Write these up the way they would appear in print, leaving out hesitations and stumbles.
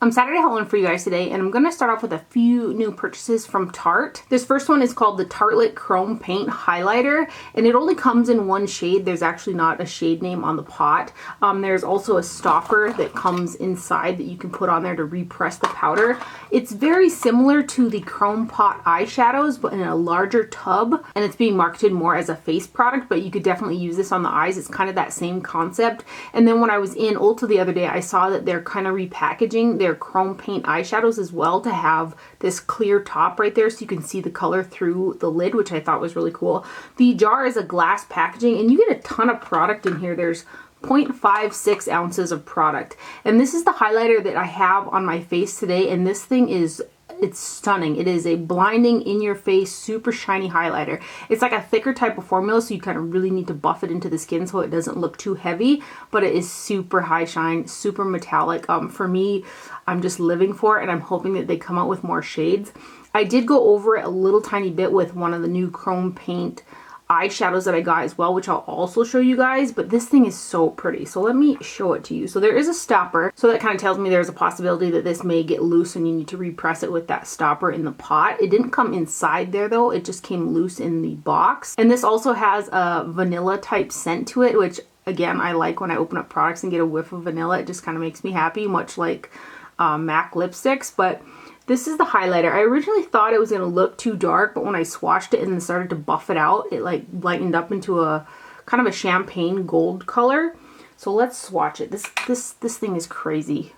I'm Saturday hauling for you guys today, and I'm going to start off with a few new purchases from Tarte. This first one is called the Tartelette Chrome Paint Highlighter, and it only comes in one shade. There's actually not a shade name on the pot. There's also a stopper that comes inside that you can put on there to repress the powder. It's very similar to the Chrome Pot eyeshadows, but in a larger tub, and it's being marketed more as a face product, but you could definitely use this on the eyes. It's kind of that same concept. And then when I was in Ulta the other day, I saw that they're kind of repackaging their chrome paint eyeshadows as well to have this clear top right there so you can see the color through the lid, which I thought was really cool. The jar is a glass packaging, and you get a ton of product in here. There's 0.56 ounces of product, and this is the highlighter that I have on my face today, and this thing is, it's stunning. It is a blinding, in your face, super shiny highlighter. It's like a thicker type of formula, so you kind of really need to buff it into the skin so it doesn't look too heavy, but it is super high shine, super metallic. For me, I'm just living for it, and I'm hoping that they come out with more shades. I did go over it a little tiny bit with one of the new chrome paint eyeshadows that I got as well, which I'll also show you guys, but this thing is so pretty. So let me show it to you. So there is a stopper, so that kind of tells me there's a possibility that this may get loose and you need to repress it with that stopper in the pot. It didn't come inside there though, it just came loose in the box. And this also has a vanilla type scent to it, which again, I like when I open up products and get a whiff of vanilla. It just kind of makes me happy, much like MAC lipsticks. But this is the highlighter. I originally thought it was going to look too dark, but when I swatched it and then started to buff it out, it like lightened up into a kind of a champagne gold color. So let's swatch it. This thing is crazy.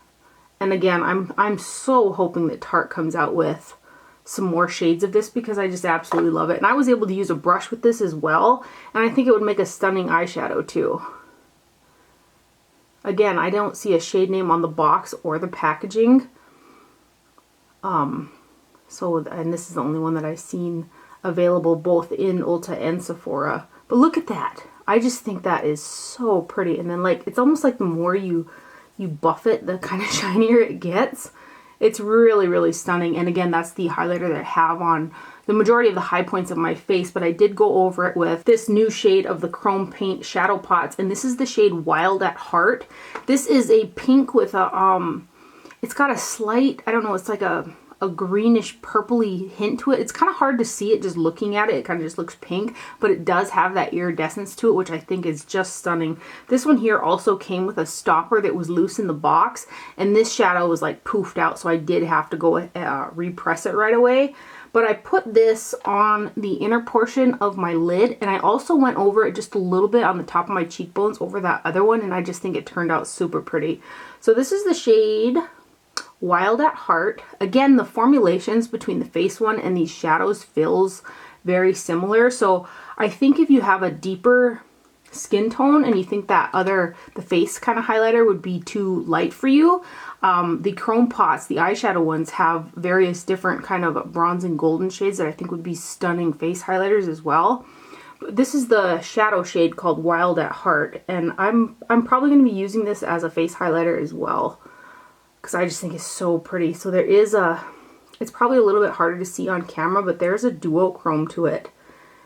And again, I'm so hoping that Tarte comes out with some more shades of this because I just absolutely love it. And I was able to use a brush with this as well, and I think it would make a stunning eyeshadow too. Again, I don't see a shade name on the box or the packaging. And this is the only one that I've seen available both in Ulta and Sephora. But look at that. I just think that is so pretty. And then like, it's almost like the more you buff it, the kind of shinier it gets. It's really, really stunning. And again, that's the highlighter that I have on the majority of the high points of my face, but I did go over it with this new shade of the Chrome Paint Shadow Pots, and this is the shade Wild at Heart. This is a pink with a, it's got a slight, I don't know, it's like a greenish purpley hint to it. It's kind of hard to see it just looking at it. It kind of just looks pink, but it does have that iridescence to it, which I think is just stunning. This one here also came with a stopper that was loose in the box, and this shadow was like poofed out, so I did have to go repress it right away. But I put this on the inner portion of my lid, and I also went over it just a little bit on the top of my cheekbones over that other one, and I just think it turned out super pretty. So this is the shade Wild at Heart. Again, the formulations between the face one and these shadows feels very similar. So I think if you have a deeper skin tone and you think that the face kind of highlighter would be too light for you, the Chrome Pots, the eyeshadow ones, have various different kind of bronze and golden shades that I think would be stunning face highlighters as well. This is the shadow shade called Wild at Heart, and I'm probably going to be using this as a face highlighter as well, because I just think it's so pretty. So there is it's probably a little bit harder to see on camera, but there's a duochrome to it.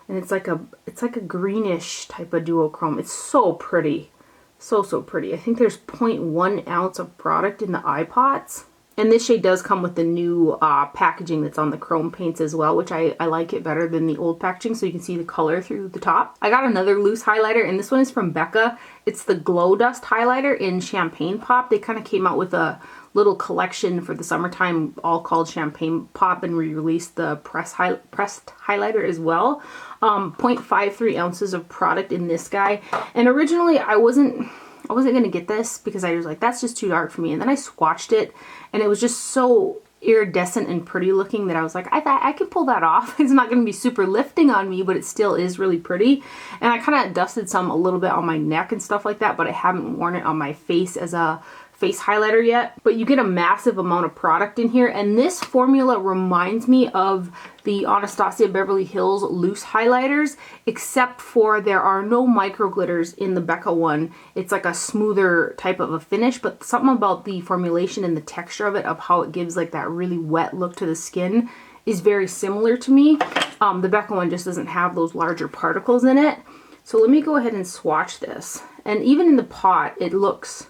And it's like a greenish type of duochrome. It's so pretty. So pretty. I think there's 0.1 ounce of product in the eye pots. And this shade does come with the new packaging that's on the chrome paints as well, which I like it better than the old packaging, so you can see the color through the top. I got another loose highlighter, and this one is from Becca. It's the Glow Dust highlighter in Champagne Pop. They kind of came out with a little collection for the summertime all called Champagne Pop, and re-released the pressed highlighter as well. 0.53 ounces of product in this guy. And originally I wasn't going to get this because I was like, that's just too dark for me. And then I swatched it, and it was just so iridescent and pretty looking that I was like, I thought I could pull that off. It's not going to be super lifting on me, but it still is really pretty. And I kind of dusted some a little bit on my neck and stuff like that, but I haven't worn it on my face as a face highlighter yet. But you get a massive amount of product in here, and this formula reminds me of the Anastasia Beverly Hills loose highlighters, except for there are no micro glitters in the Becca one. It's like a smoother type of a finish, but something about the formulation and the texture of it, of how it gives like that really wet look to the skin, is very similar to me. The Becca one just doesn't have those larger particles in it. So let me go ahead and swatch this. And even in the pot, it looks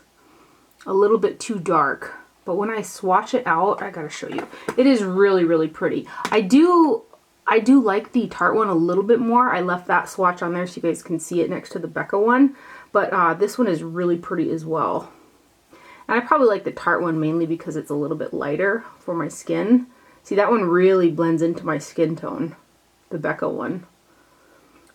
a little bit too dark, but when I swatch it out, I gotta show you. It is really, really pretty. I do like the Tarte one a little bit more. I left that swatch on there so you guys can see it next to the Becca one. But this one is really pretty as well. And I probably like the Tarte one mainly because it's a little bit lighter for my skin. See, that one really blends into my skin tone, the Becca one.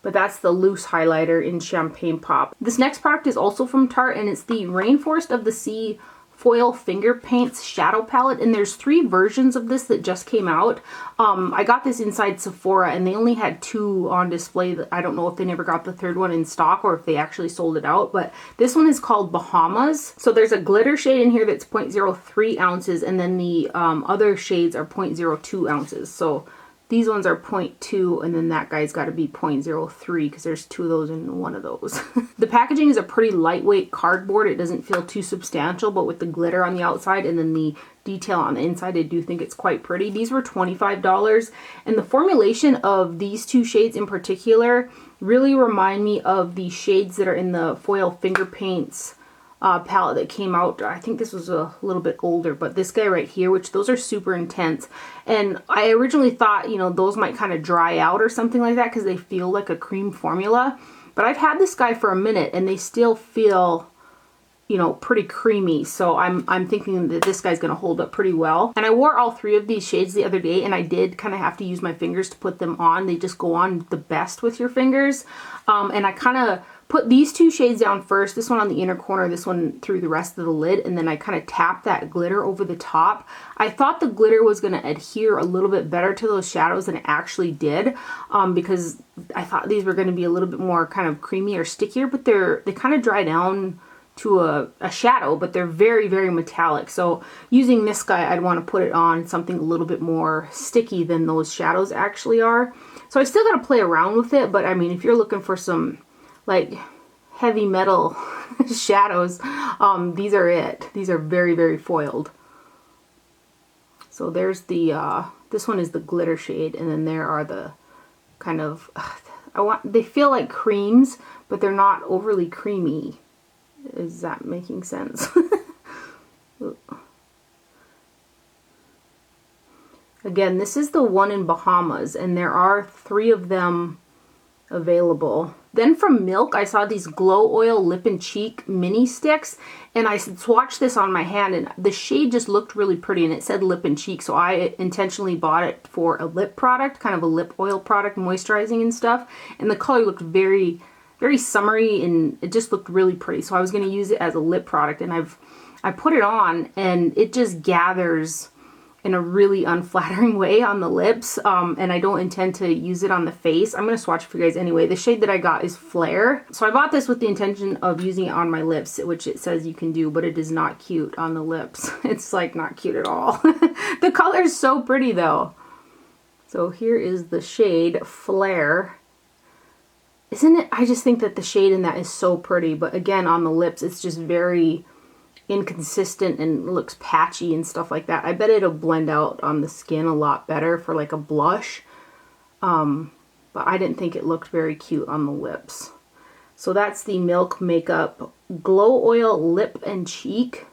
But that's the loose highlighter in Champagne Pop. This next product is also from Tarte, and it's the Rainforest of the Sea Foil Finger Paints Shadow Palette. And there's 3 versions of this that just came out. I got this inside Sephora, and they only had 2 on display. I don't know if they never got the 3rd one in stock or if they actually sold it out. But this one is called Bahamas. So there's a glitter shade in here that's 0.03 ounces, and then the other shades are 0.02 ounces. So these ones are 0.2, and then that guy's got to be 0.03 because there's 2 of those in one of those. The packaging is a pretty lightweight cardboard. It doesn't feel too substantial, but with the glitter on the outside and then the detail on the inside, I do think it's quite pretty. These were $25, and the formulation of these 2 shades in particular really remind me of the shades that are in the Foil Finger Paints palette that came out. I think this was a little bit older, but this guy right here, which those are super intense. And I originally thought, you know, those might kind of dry out or something like that because they feel like a cream formula. But I've had this guy for a minute and they still feel, you know, pretty creamy. So I'm thinking that this guy's going to hold up pretty well. And I wore all 3 of these shades the other day, and I did kind of have to use my fingers to put them on. They just go on the best with your fingers. And I kind of put these 2 shades down first, this one on the inner corner, this one through the rest of the lid, and then I kind of tapped that glitter over the top. I thought the glitter was going to adhere a little bit better to those shadows than it actually did, because I thought these were going to be a little bit more kind of creamy or stickier, but they kind of dry down to a shadow, but they're very, very metallic. So using this guy, I'd want to put it on something a little bit more sticky than those shadows actually are. So I still got to play around with it, but I mean, if you're looking for some like heavy metal shadows, these are it. These are very, very foiled. So there's the this one is the glitter shade, and then there are the kind of they feel like creams, but they're not overly creamy. Is that making sense? Again, this is the one in Bahamas, and there are 3 of them available. Then from Milk, I saw these Glow Oil Lip and Cheek mini sticks, and I swatched this on my hand, and the shade just looked really pretty, and it said Lip and Cheek, so I intentionally bought it for a lip product, kind of a lip oil product, moisturizing and stuff, and the color looked very, very summery, and it just looked really pretty, so I was going to use it as a lip product, and I put it on, and it just gathers in a really unflattering way on the lips, and I don't intend to use it on the face. I'm going to swatch it for you guys anyway. The shade that I got is Flare. So I bought this with the intention of using it on my lips, which it says you can do, but it is not cute on the lips. It's like not cute at all. The color is so pretty though. So here is the shade Flare. Isn't it? I just think that the shade in that is so pretty, but again, on the lips, it's just very inconsistent and looks patchy and stuff like that. I bet it'll blend out on the skin a lot better for like a blush, but I didn't think it looked very cute on the lips. So that's the Milk Makeup Glow Oil Lip and Cheek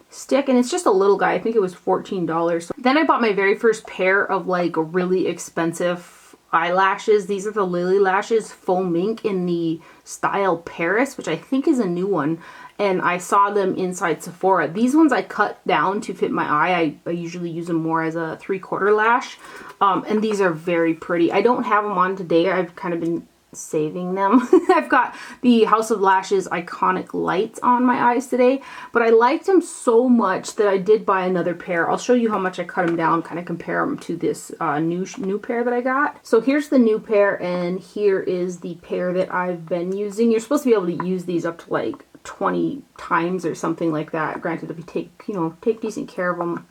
stick, and it's just a little guy. I think it was $14. So then I bought my very first pair of like really expensive eyelashes. These are the Lilly lashes Faux Mink in the style Paris, which I think is a new one. And I saw them inside Sephora. These ones I cut down to fit my eye. I usually use them more as a 3/4 lash. And these are very pretty. I don't have them on today. I've kind of been saving them. I've got the House of Lashes Iconic Lights on my eyes today. But I liked them so much that I did buy another pair. I'll show you how much I cut them down, kind of compare them to this new pair that I got. So here's the new pair, and here is the pair that I've been using. You're supposed to be able to use these up to like 20 times or something like that. Granted, if you take decent care of them,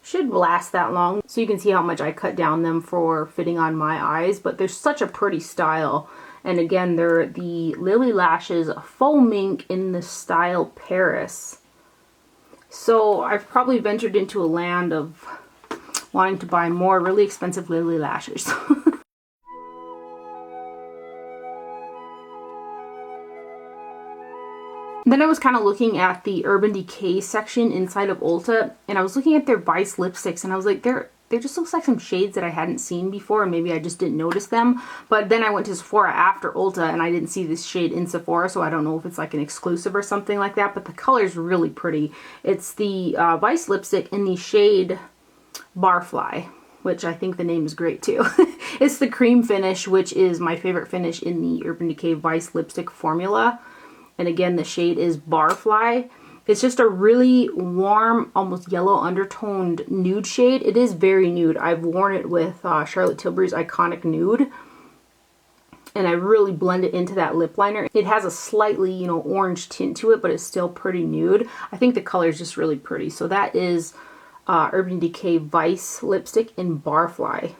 should last that long. So you can see how much I cut down them for fitting on my eyes, but they're such a pretty style. And again, they're the Lilly Lashes Faux Mink in the style Paris. So I've probably ventured into a land of wanting to buy more really expensive Lilly lashes. Then I was kind of looking at the Urban Decay section inside of Ulta, and I was looking at their Vice lipsticks, and I was like, they just looks like some shades that I hadn't seen before, and maybe I just didn't notice them. But then I went to Sephora after Ulta, and I didn't see this shade in Sephora, so I don't know if it's like an exclusive or something like that, but the color is really pretty. It's the Vice lipstick in the shade Barfly, which I think the name is great too. It's the cream finish, which is my favorite finish in the Urban Decay Vice lipstick formula. And again, the shade is Barfly. It's just a really warm, almost yellow undertoned nude shade. It is very nude. I've worn it with Charlotte Tilbury's Iconic Nude. And I really blend it into that lip liner. It has a slightly, you know, orange tint to it, but it's still pretty nude. I think the color is just really pretty. So that is Urban Decay Vice lipstick in Barfly.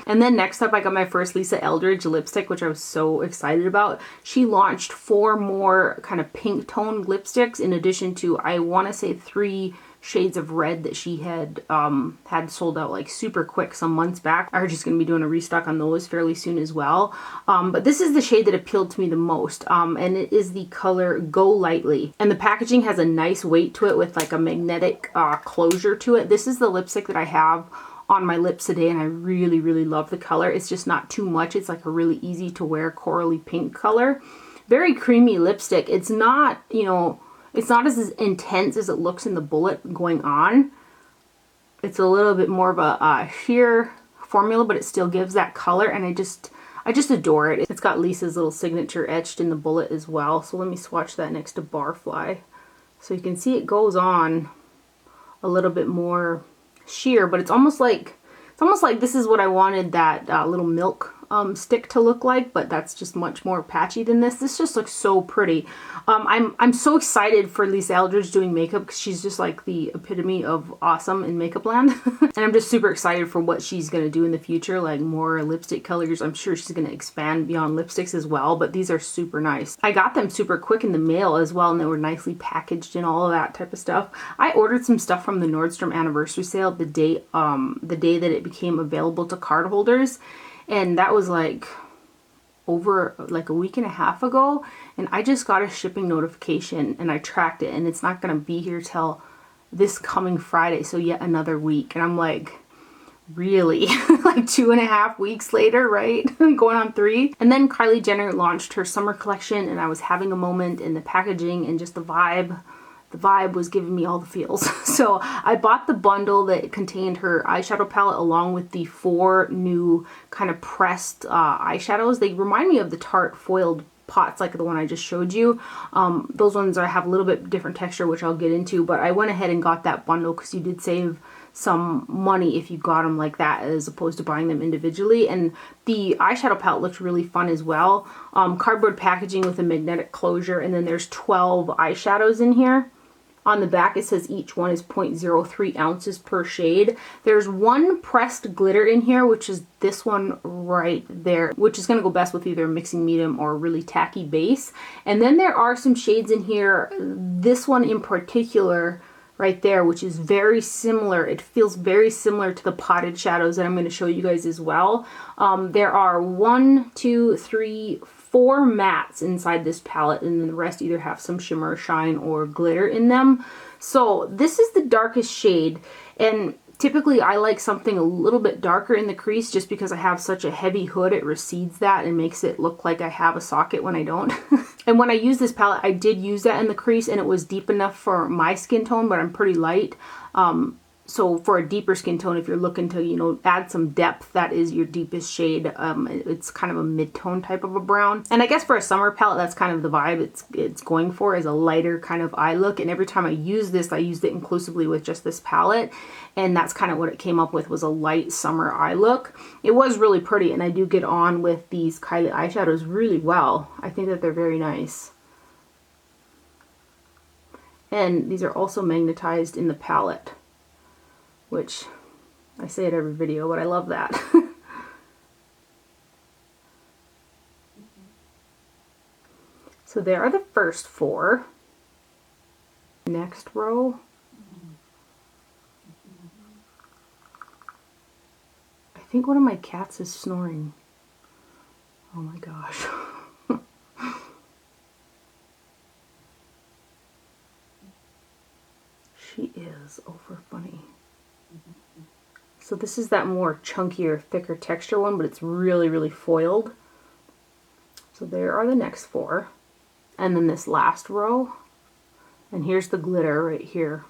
And then next up, I got my first Lisa Eldridge lipstick, which I was so excited about. She launched 4 more kind of pink toned lipsticks in addition to, I want to say, 3 shades of red that she had had sold out like super quick some months back. I'm just going to be doing a restock on those fairly soon as well. But this is the shade that appealed to me the most, and it is the color Go Lightly. And the packaging has a nice weight to it with like a magnetic closure to it. This is the lipstick that I have on my lips today, and I really, really love the color. It's just not too much. It's like a really easy to wear corally pink color. Very creamy lipstick. It's not, you know, it's not as intense as it looks in the bullet going on. It's a little bit more of a sheer formula, but it still gives that color, and I just adore it. It's got Lisa's little signature etched in the bullet as well. So let me swatch that next to Barfly. So you can see it goes on a little bit more sheer, but it's almost like this is what I wanted that little milk stick to look like, but that's just much more patchy than this. This just looks so pretty. I'm so excited for Lisa Eldridge doing makeup because she's just like the epitome of awesome in makeup land. And I'm just super excited for what she's going to do in the future, like more lipstick colors. I'm sure she's going to expand beyond lipsticks as well, but these are super nice. I got them super quick in the mail as well, and they were nicely packaged and all of that type of stuff. I ordered some stuff from the Nordstrom anniversary sale the day that it became available to card holders, and that was like over like a week and a half ago, and I just got a shipping notification and I tracked it, and it's not going to be here till this coming Friday, so yet another week. And I'm like, really? Like 2.5 weeks later, right? Going on 3. And then Kylie Jenner launched her summer collection, and I was having a moment in the packaging and just the vibe. The vibe was giving me all the feels. So I bought the bundle that contained her eyeshadow palette along with the 4 new kind of pressed eyeshadows. They remind me of the Tarte foiled pots like the one I just showed you. Those ones have a little bit different texture, which I'll get into, but I went ahead and got that bundle because you did save some money if you got them like that as opposed to buying them individually. And the eyeshadow palette looked really fun as well. Cardboard packaging with a magnetic closure, and then there's 12 eyeshadows in here. On the back it says each one is 0.03 ounces per shade. There's 1 pressed glitter in here, which is this one right there, which is going to go best with either a mixing medium or a really tacky base. And then there are some shades in here, this one in particular right there, which is very similar. It feels very similar to the potted shadows that I'm going to show you guys as well. There are 1, 2, 3, 4 mattes inside this palette, and then the rest either have some shimmer, shine, or glitter in them. So this is the darkest shade, and typically I like something a little bit darker in the crease just because I have such a heavy hood. It recedes that and makes it look like I have a socket when I don't. And when I use this palette, I did use that in the crease, and it was deep enough for my skin tone, but I'm pretty light. So for a deeper skin tone, if you're looking to, you know, add some depth, that is your deepest shade. It's kind of a mid-tone type of a brown. And I guess for a summer palette, that's kind of the vibe it's going for, is a lighter kind of eye look. And every time I use this, I used it inclusively with just this palette. And that's kind of what it came up with, was a light summer eye look. It was really pretty, and I do get on with these Kylie eyeshadows really well. I think that they're very nice. And these are also magnetized in the palette, which I say at every video, but I love that. So there are the first 4. Next row. I think one of my cats is snoring. Oh my gosh. looks over funny. So this is that more chunkier, thicker texture one, but it's really, really foiled. So there are the next 4. And then this last row. And here's the glitter right here.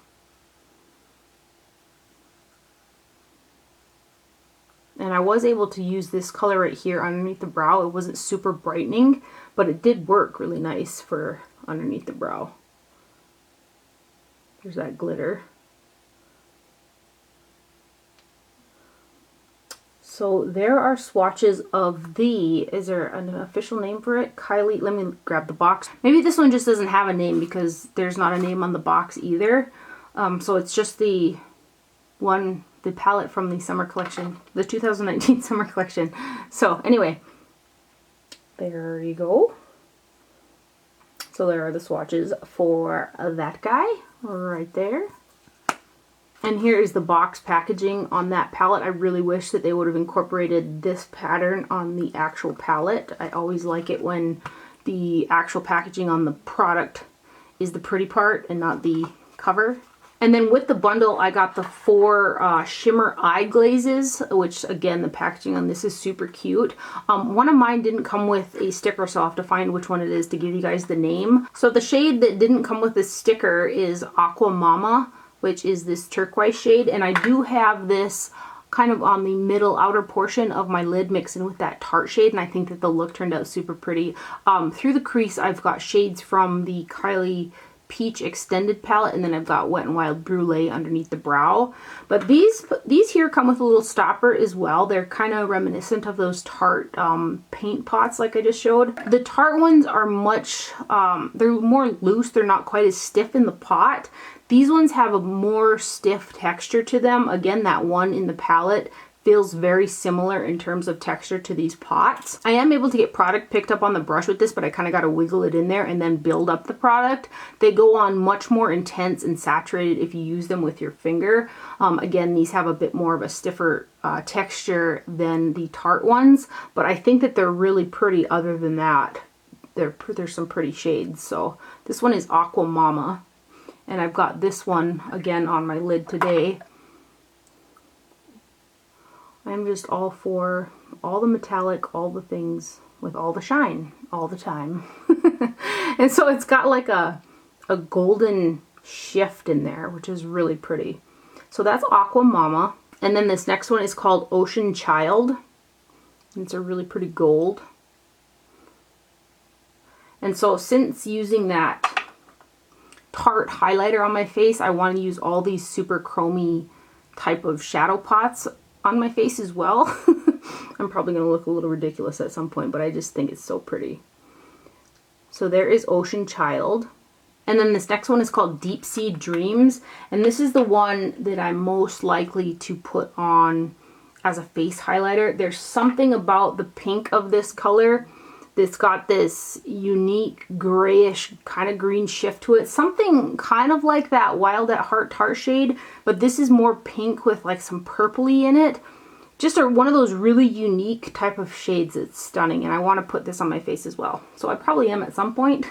And I was able to use this color right here underneath the brow. It wasn't super brightening, but it did work really nice for underneath the brow. There's that glitter. So there are swatches of the, is there an official name for it? Kylie, let me grab the box. Maybe this one just doesn't have a name because there's not a name on the box either. So it's just the one, the palette from the summer collection, the 2019 summer collection. So anyway, there you go. So there are the swatches for that guy right there. And here is the box packaging on that palette. I really wish that they would have incorporated this pattern on the actual palette. I always like it when the actual packaging on the product is the pretty part and not the cover. And then with the bundle, I got the 4 shimmer eye glazes, which again, the packaging on this is super cute. One of mine didn't come with a sticker, so I'll have to find which one it is to give you guys the name. So the shade that didn't come with a sticker is Aqua Mama, which is this turquoise shade. And I do have this kind of on the middle outer portion of my lid mixed in with that Tarte shade, and I think that the look turned out super pretty. Through the crease, I've got shades from the Kylie Peach Extended palette, and then I've got Wet n Wild Brulee underneath the brow. But these here come with a little stopper as well. They're kind of reminiscent of those Tarte paint pots like I just showed. The Tarte ones are much, they're more loose. They're not quite as stiff in the pot. These ones have a more stiff texture to them. Again, that one in the palette feels very similar in terms of texture to these pots. I am able to get product picked up on the brush with this, but I kind of got to wiggle it in there and then build up the product. They go on much more intense and saturated if you use them with your finger. Again, these have a bit more of a stiffer texture than the Tarte ones, but I think that they're really pretty other than that. There's some pretty shades. So this one is Aqua Mama, and I've got this one again on my lid today. I'm just all for all the metallic, all the things with all the shine all the time. And so it's got like a golden shift in there, which is really pretty. So that's Aqua Mama. And then this next one is called Ocean Child. It's a really pretty gold. And so since using that Tarte highlighter on my face, I want to use all these super chromy type of shadow pots on my face as well. I'm probably going to look a little ridiculous at some point, but I just think it's so pretty. So there is Ocean Child. And then this next one is called Deep Sea Dreams. And this is the one that I'm most likely to put on as a face highlighter. There's something about the pink of this color that's got this unique grayish kind of green shift to it. Something kind of like that Wild at Heart Tarte shade, but this is more pink with like some purpley in it. Just one of those really unique type of shades that's stunning, and I want to put this on my face as well. So I probably am at some point.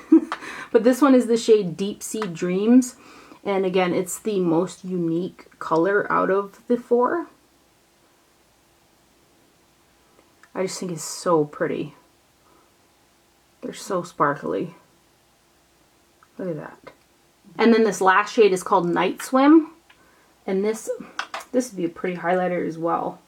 But this one is the shade Deep Sea Dreams. And again, it's the most unique color out of the 4. I just think it's so pretty. They're so sparkly. Look at that. And then this last shade is called Night Swim. And this would be a pretty highlighter as well.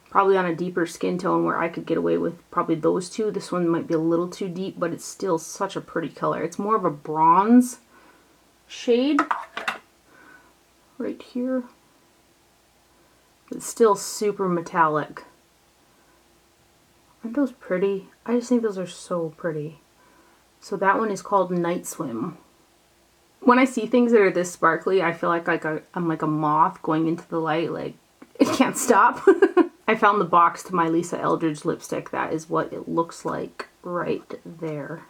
Probably on a deeper skin tone where I could get away with probably those two. This one might be a little too deep, but it's still such a pretty color. It's more of a bronze shade right here. It's still super metallic. Aren't those pretty? I just think those are so pretty. So that one is called Night Swim. When I see things that are this sparkly, I feel like I'm like a moth going into the light. Like, it can't stop. I found the box to my Lisa Eldridge lipstick. That is what it looks like right there.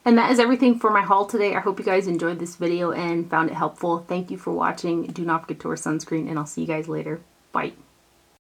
And that is everything for my haul today. I hope you guys enjoyed this video and found it helpful. Thank you for watching. Do not forget to wear sunscreen, and I'll see you guys later. Bye.